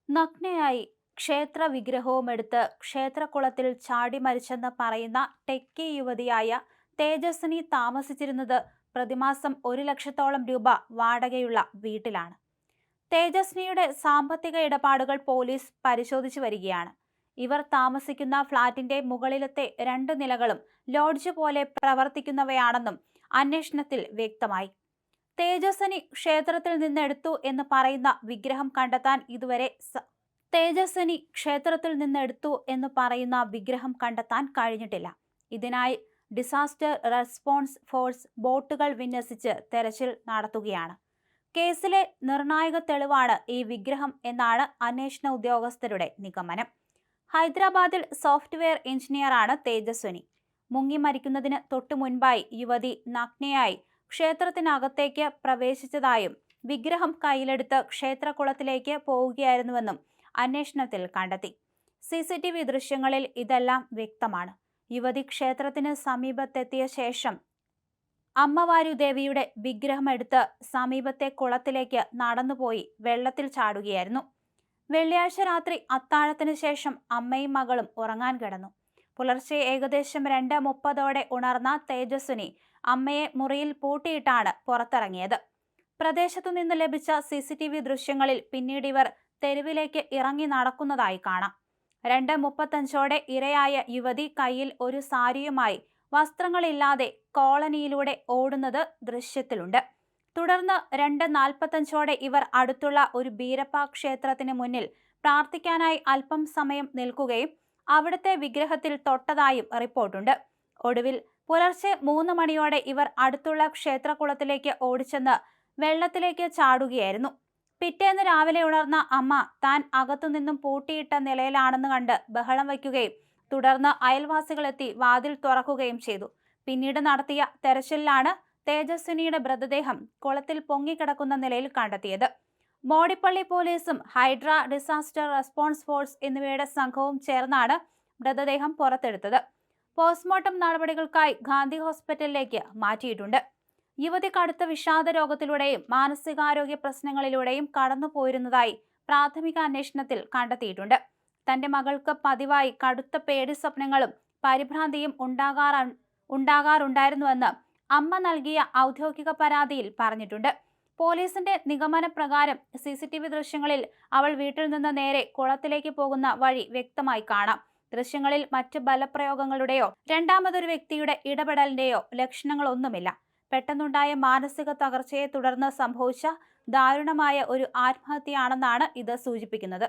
നഗ്നയായി ക്ഷേത്ര വിഗ്രഹവുമെടുത്ത് ക്ഷേത്രക്കുളത്തിൽ ചാടി മരിച്ചെന്ന് പറയുന്ന ടെക്കി യുവതിയായ തേജസ്വിനി താമസിച്ചിരുന്നത് പ്രതിമാസം 1 ലക്ഷത്തോളം രൂപ വാടകയുള്ള വീട്ടിലാണ്. തേജസ്വിനിയുടെ സാമ്പത്തിക ഇടപാടുകൾ പോലീസ് പരിശോധിച്ചു വരികയാണ്. ഇവർ താമസിക്കുന്ന ഫ്ളാറ്റിന്റെ മുകളിലത്തെ 2 നിലകളും ലോഡ്ജ് പോലെ പ്രവർത്തിക്കുന്നവയാണെന്നും അന്വേഷണത്തിൽ വ്യക്തമായി. തേജസ്വിനി ക്ഷേത്രത്തിൽ നിന്നെടുത്തു എന്ന് പറയുന്ന വിഗ്രഹം കണ്ടെത്താൻ കഴിഞ്ഞിട്ടില്ല. ഇതിനായി ഡിസാസ്റ്റർ റെസ്പോൺസ് ഫോഴ്സ് ബോട്ടുകൾ വിന്യസിച്ച് തെരച്ചിൽ നടത്തുകയാണ്. കേസിലെ നിർണായക തെളിവാണ് ഈ വിഗ്രഹം എന്നാണ് അന്വേഷണ ഉദ്യോഗസ്ഥരുടെ നിഗമനം. ഹൈദരാബാദിൽ സോഫ്റ്റ്വെയർ എഞ്ചിനീയറാണ് തേജസ്വിനി. മുങ്ങി മരിക്കുന്നതിന് തൊട്ടു മുൻപായി യുവതി നഗ്നയായി ക്ഷേത്രത്തിനകത്തേക്ക് പ്രവേശിച്ചതായും വിഗ്രഹം കയ്യിലെടുത്ത് ക്ഷേത്രക്കുളത്തിലേക്ക് പോവുകയായിരുന്നുവെന്നും അന്വേഷണത്തിൽ കണ്ടെത്തി. CCTV ദൃശ്യങ്ങളിൽ ഇതെല്ലാം വ്യക്തമാണ്. യുവതി ക്ഷേത്രത്തിന് സമീപത്തെത്തിയ ശേഷം അമ്മവാരുദേവിയുടെ വിഗ്രഹമെടുത്ത് സമീപത്തെ കുളത്തിലേക്ക് നടന്നുപോയി വെള്ളത്തിൽ ചാടുകയായിരുന്നു. വെള്ളിയാഴ്ച രാത്രി അത്താഴത്തിന് ശേഷം അമ്മയും മകളും ഉറങ്ങാൻ കിടന്നു. പുലർച്ചെ ഏകദേശം 2:30 ഉണർന്ന തേജസ്വിനി അമ്മയെ മുറിയിൽ പൂട്ടിയിട്ടാണ് പുറത്തിറങ്ങിയത്. പ്രദേശത്തുനിന്ന് ലഭിച്ച CCTV ദൃശ്യങ്ങളിൽ പിന്നീട് ഇവർ തെരുവിലേക്ക് ഇറങ്ങി നടക്കുന്നതായി കാണാം. 2:35 ഇരയായ യുവതി കയ്യിൽ ഒരു സാരിയുമായി വസ്ത്രങ്ങളില്ലാതെ കോളനിയിലൂടെ ഓടുന്നത് ദൃശ്യത്തിലുണ്ട്. തുടർന്ന് 2:45 ഇവർ അടുത്തുള്ള ഒരു ബീരപ്പ ക്ഷേത്രത്തിന് മുന്നിൽ പ്രാർത്ഥിക്കാനായി അല്പം സമയം നിൽക്കുകയും അവിടുത്തെ വിഗ്രഹത്തിൽ തൊട്ടതായും റിപ്പോർട്ടുണ്ട്. ഒടുവിൽ പുലർച്ചെ 3 മണിയോടെ ഇവർ അടുത്തുള്ള ക്ഷേത്രക്കുളത്തിലേക്ക് ഓടിച്ചെന്ന് വെള്ളത്തിലേക്ക് ചാടുകയായിരുന്നു. പിറ്റേന്ന് രാവിലെ ഉണർന്ന അമ്മ താൻ അകത്തുനിന്നും പൂട്ടിയിട്ട നിലയിലാണെന്ന് കണ്ട് ബഹളം വയ്ക്കുകയും തുടർന്ന് അയൽവാസികളെത്തി വാതിൽ തുറക്കുകയും ചെയ്തു. പിന്നീട് നടത്തിയ തെരച്ചിലിലാണ് തേജസ്വിനിയുടെ മൃതദേഹം കുളത്തിൽ പൊങ്ങിക്കിടക്കുന്ന നിലയിൽ കണ്ടെത്തിയത്. മോടിപ്പള്ളി പോലീസും ഹൈഡ്ര ഡിസാസ്റ്റർ റെസ്പോൺസ് ഫോഴ്സ് എന്നിവയുടെ സംഘവും ചേർന്നാണ് മൃതദേഹം പുറത്തെടുത്തത്. പോസ്റ്റ്മോർട്ടം നടപടികൾക്കായി ഗാന്ധി ഹോസ്പിറ്റലിലേക്ക് മാറ്റിയിട്ടുണ്ട്. യുവതി കടുത്ത വിഷാദ രോഗത്തിലൂടെയും മാനസികാരോഗ്യ പ്രശ്നങ്ങളിലൂടെയും കടന്നുപോയിരുന്നതായി പ്രാഥമിക അന്വേഷണത്തിൽ കണ്ടെത്തിയിട്ടുണ്ട്. തന്റെ മകൾക്ക് പതിവായി കടുത്ത പേടി സ്വപ്നങ്ങളും പരിഭ്രാന്തിയും ഉണ്ടാകാറുണ്ടായിരുന്നുവെന്ന് അമ്മ നൽകിയ ഔദ്യോഗിക പരാതിയിൽ പറഞ്ഞിട്ടുണ്ട്. പോലീസിന്റെ നിഗമനപ്രകാരം CCTV ദൃശ്യങ്ങളിൽ അവൾ വീട്ടിൽ നിന്ന് നേരെ കുളത്തിലേക്ക് പോകുന്ന വഴി വ്യക്തമായി കാണാം. ദൃശ്യങ്ങളിൽ മറ്റ് ബലപ്രയോഗങ്ങളുടെയോ രണ്ടാമതൊരു വ്യക്തിയുടെ ഇടപെടലിന്റെയോ ലക്ഷണങ്ങളൊന്നുമില്ല. പെട്ടെന്നുണ്ടായ മാനസിക തകർച്ചയെ തുടർന്ന് സംഭവിച്ച ദാരുണമായ ഒരു ആത്മഹത്യയാണെന്നാണ് ഇത് സൂചിപ്പിക്കുന്നത്.